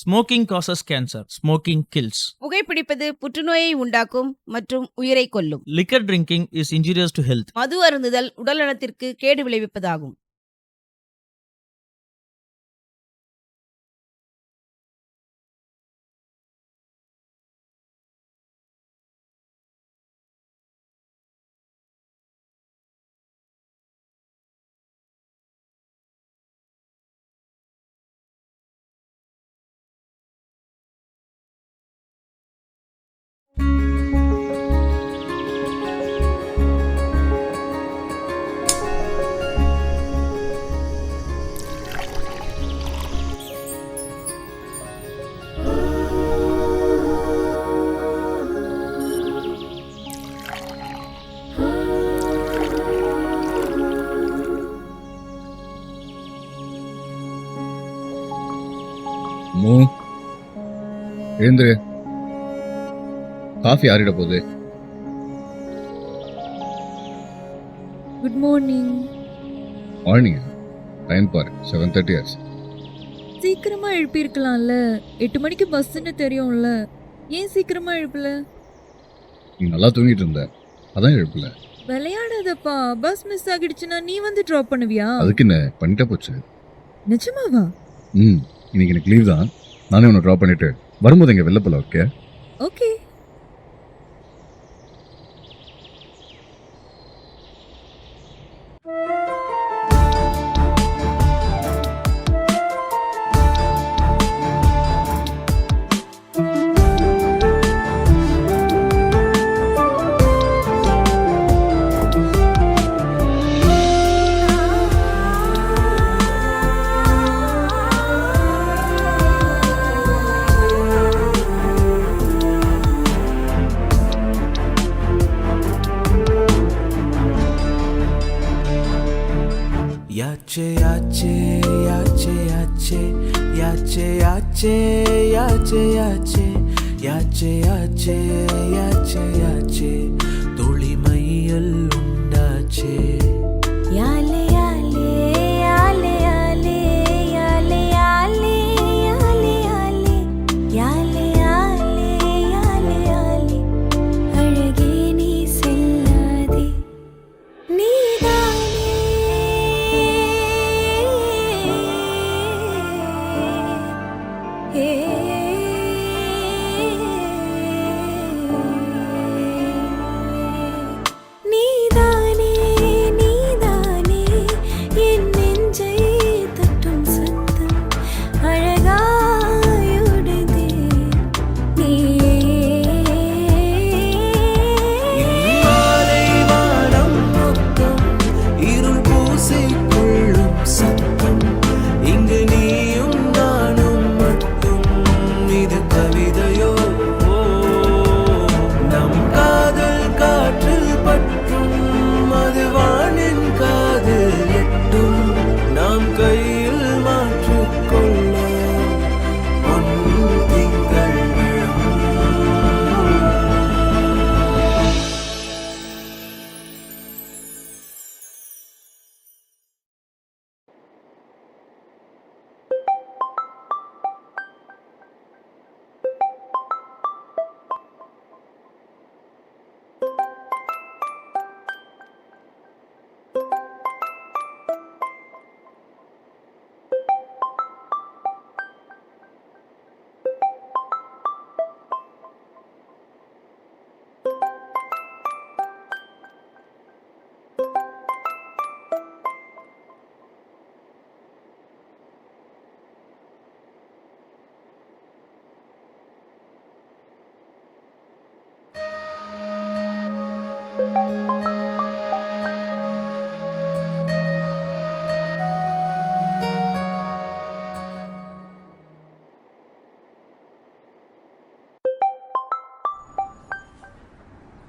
Smoking causes cancer. Smoking kills. புகைப்பிடிப்பது புற்றுநோயை உண்டாக்கும் மற்றும் உயிரை கொல்லும். Liquor drinking is injurious to health. மது அருந்துதல் உடல்நலத்திற்கு கேடு விளைவிப்பதாகும். எழுந்துரு, காஃபி ஆறிட போகுது. Good morning. மார்னிங் டைம் பாரு, 7:30 ஆச்சு. சீக்கிரமா எழுப்பியிருக்கலாம்ல, 8 மணிக்கு பஸ்ன்னு தெரியும்ல, ஏன் சீக்கிரமா எழுப்பல? நீ நல்லா தூங்கிட்டு இருந்த, அதான் எழுப்பல. விளையாடாதப்பா, பஸ் மிஸ் ஆகிடுச்சுன்னா நீ வந்து ட்ராப் பண்ணுவியா? அதுக்கு என்ன பண்ணிட்டே போச்சு. நிஜமாவா? இன்னைக்கு எனக்கு லீவ் தான், நானே உன்னை ட்ராப் பண்ணிட்டு வரும்போது எங்க வெளில போல. Okay okay. Yache yache yache yache yache yache yache yache yache yache yache yache தொளிமையில் உண்டாச்சே. யாலே யாலே யாலே யாலே யாலே யாலே யாலே யாலே யாலே யாலே யாலே யாலே அழகே நீ செல்லாதே நீதானே நீதானே நீதானே என் நெஞ்சை தட்டும் சத்தம் அழகாயுடுதே மாலை வானம் மொத்தம் இருள் பூசிக்கொள்ளும் சத்தம். இங்கு நீயும் நானும் மட்டும், இது கவிதையோ? நம் காதல் காற்றில் பற்றும், அது வானின் காதில் எட்டும். நாம் கையில் மாற்றிக்கொள்ள பொன் திங்கள் விழும்.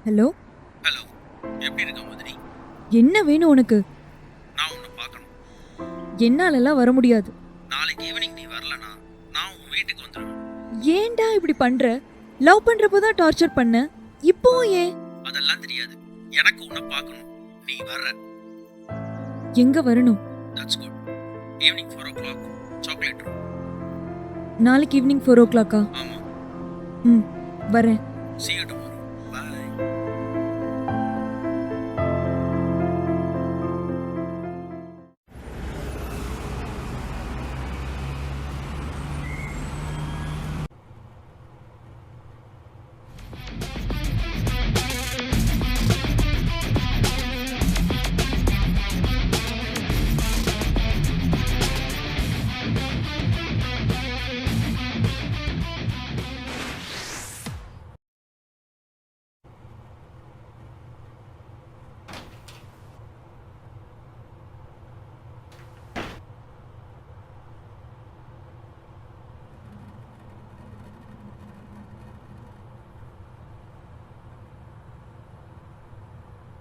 ஹலோ, ஹலோ, எப்படி இருக்க மதுரி? என்ன வேணும் உனக்கு? நான் உன்னை பார்க்கணும். என்னாலலாம் வர முடியாது. நாளைக்கு ஈவினிங் நீ வரலனா நான் உன் வீட்டுக்கு வந்துடுவேன். ஏன்டா இப்படி பண்ற? லவ் பண்றப்பதான் டார்ச்சர் பண்ண, இப்போ ஏன்? அதெல்லாம் தெரியாது, எனக்கு உன்னை பார்க்கணும். நீ வர்ற? எங்க வரணும்? That's good. Evening 4 o'clock, chocolate room. நாளைக்கு ஈவினிங் 4 o'clock. ஆமாம். ம், வரேன். See you tomorrow. Bye.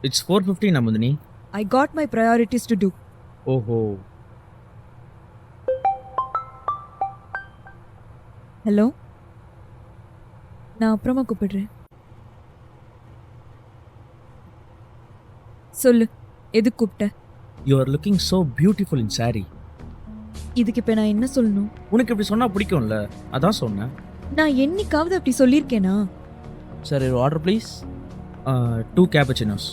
It's 4:15 Namandini. I got my priorities to do. ஓஹோ. ஹலோ, நான் அப்புறமா கூப்பிடுறேன். சொல்லு, எதுக்கு கூப்பிட்ட? You are looking so beautiful in saree. இதுக்கு இப்போ நான் என்ன சொல்லணும்? உனக்கு இப்படி சொன்னா பிடிக்கும்ல, அதான் சொன்னேன். நான் என்னைக்காவது அப்படி சொல்லியிருக்கேனா? Sir, your order please. 2 cappuccinos.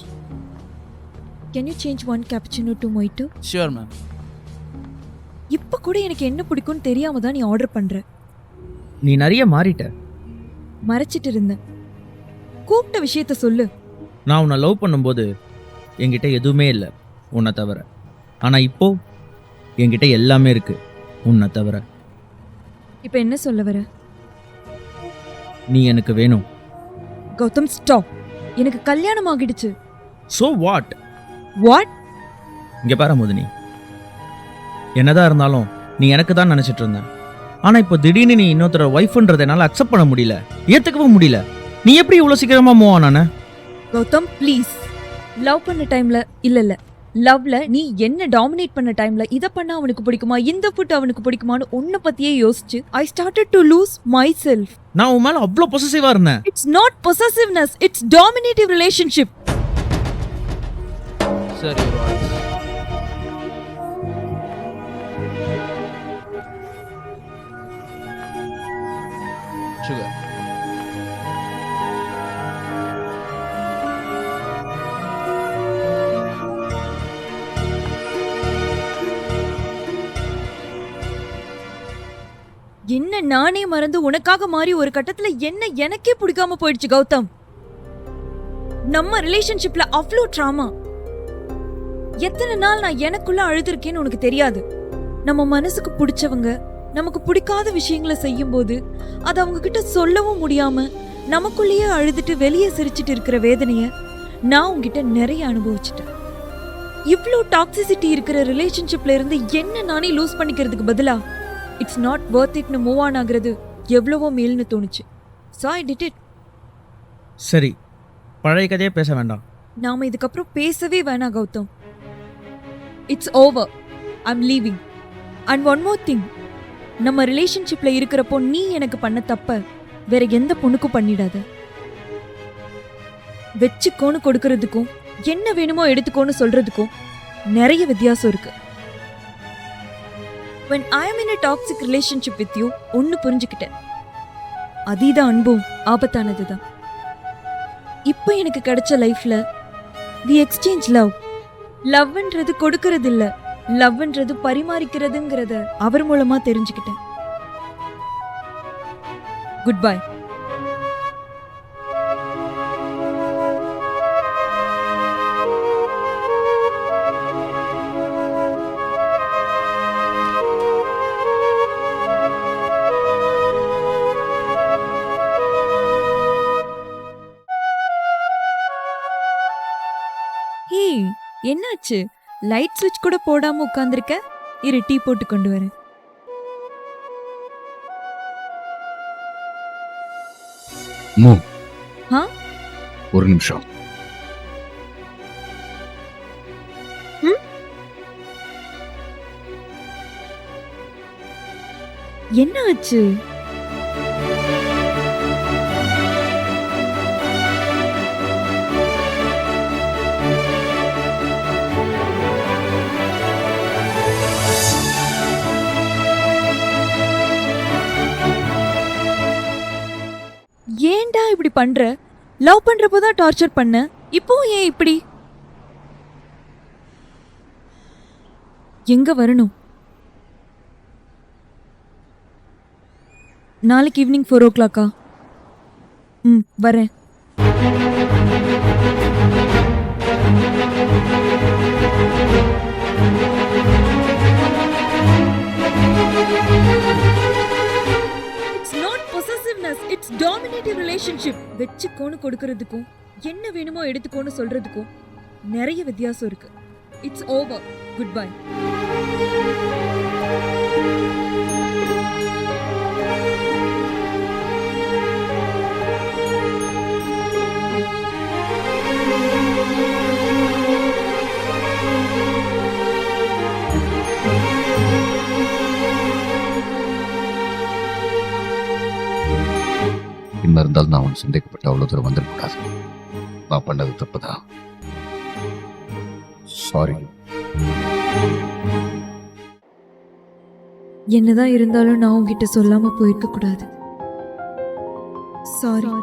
Can you change 1 cappuccino to mojito? Sure, ma'am. இப்போ கூட எனக்கு என்ன பிடிக்கும்னு தெரியாம தான் நீ ஆர்டர் பண்ற. நீ நிறைய மாறிட்ட. மறைச்சிட்டு இருந்தேன். கூப்பிட்ட விஷயத்த சொல்லு. நான் உன்னை லவ் பண்ணும்போது என்கிட்ட எதுவுமே இல்லை உன்னை தவிர. ஆனால் இப்போ என்கிட்ட எல்லாமே இருக்கு உன்னை தவிர. இப்போ என்ன சொல்ல வர? நீ எனக்கு வேணும். கௌதம், ஸ்டாப். எனக்கு கல்யாணம் ஆகிடுச்சு. So what? வாட்? இங்கே பாரு முதனி, என்னதான் இருந்தாலும் நீ எனக்கு தான் நினச்சிட்டு இருந்தேன். ஆனால் இப்போ திடீர்னு நீ இன்னொருத்தர ஒய்ஃப்ன்றதை என்னால் அக்செப்ட் பண்ண முடியல, ஏற்றுக்கவும் முடியல. நீ எப்படி இவ்வளோ சீக்கிரமாக மூவ் ஆனானே? கௌதம், ப்ளீஸ். லவ் பண்ண டைம்ல இல்ல லவ்ல நீ என்ன டாமினேட் பண்ண டைம்ல இத பண்ணா அவனுக்கு பிடிக்குமா, இந்த ஃபுட் அவனுக்கு பிடிக்குமான்னு உன்னை பத்தியே யோசிச்சு I started to lose my self. நான் உன் மேலே அவ்வளோ பொசசிவாக இருந்தேன். It's not possessiveness, it's dominative relationship. Sir, your orders. Sugar. என்ன நானே மறந்து உனக்காக மாறி ஒரு கட்டத்துல என்ன எனக்கே பிடிக்காம போயிடுச்சு கௌதம். நம்ம ரிலேஷன்ஷிப்ல அவ்வளோ ட்ராமா. எத்தனை நாள் நான் எனக்குள்ள அழுதுருக்கேன்னு உனக்கு தெரியாது. நம்ம மனசுக்கு பிடிச்சவங்க நமக்கு பிடிக்காத விஷயங்களை செய்யும் போது அது அவங்க கிட்ட சொல்லவும் முடியாம நமக்குள்ளேயே அழுதுட்டு வெளியே சிரிச்சிட்டு இருக்கிற வேதனைய நான் உங்ககிட்ட நிறைய அனுபவிச்சிட்டேன். இவ்ளோ டாக்ஸிசிட்டி இருக்கிற ரிலேஷன்ஷிப்ல இருந்து என்ன நானே லூஸ் பண்ணிக்கிறதுக்கு பதிலா இட்ஸ் நாட் வர்த் இட்னு மூவ் ஆன் ஆகுறது எவ்வளவோ மேல்னு தோணுச்சு. So I did it. சரி, பழைய கதையே பேச வேண்டாம். நாம இதுக்கப்புறம் பேசவே வேணாம் Gautham. It's over. I'm leaving. And one more thing, நம்ம ரிலேஷன்ஷிப்ல இருக்கிறப்போ நீ எனக்கு பண்ண தப்ப வேற எந்த பொண்ணுக்கும் பண்ணிடாத. வச்சுக்கோன்னு கொடுக்கறதுக்கும் என்ன வேணுமோ எடுத்துக்கோன்னு சொல்றதுக்கும் நிறைய வித்தியாசம் இருக்கு. When I am in a toxic relationship with you, ஒன்னு புரிஞ்சுக்கிட்டேன். அதீத அன்பும் ஆபத்தானதுதான். இப்போ எனக்கு கிடைச்ச லைஃப்ல we exchange love. லவ்ன்றது கொடுக்கறது இல்ல, லவ்ன்றது பரிமாறிக்கிறதுங்கிறத அவர் மூலமா தெரிஞ்சுக்கிட்டேன். Good bye. ஹே, என்னாச்சு? லைட் ஸ்விட்ச் கூட போடாம உட்கார்ந்திருக்க. இரு, டீ போட்டு கொண்டு வரேன். மோ, ஆ? ஒரு நிமிஷம். என்ன ஆச்சு? இப்படி பண்ற? லவ் பண்றப்போதான் டார்ச்சர் பண்ண, இப்போ ஏன் இப்படி? எங்க வரணும்? நாளைக்கு ஈவினிங் 4 o'clock. வரேன். It's not possessiveness, it's dominative relationship. வெச்சுக்கோன்னு கொடுக்கறதுக்கும் என்ன வேணுமோ எடுத்துக்கோன்னு சொல்றதுக்கும் நிறைய வித்தியாசம் இருக்கு. It's over. Goodbye. என்ன இருந்தாலும் நான் அவன் சந்தேகப்பட்டு அவ்வளோ தூரம் வந்துடக்கூடாது. நான் பண்ணது தப்பு தான். சாரி. என்னதான் இருந்தாலும் நான் உன்கிட்ட சொல்லாம போயிருக்க கூடாது. சாரி.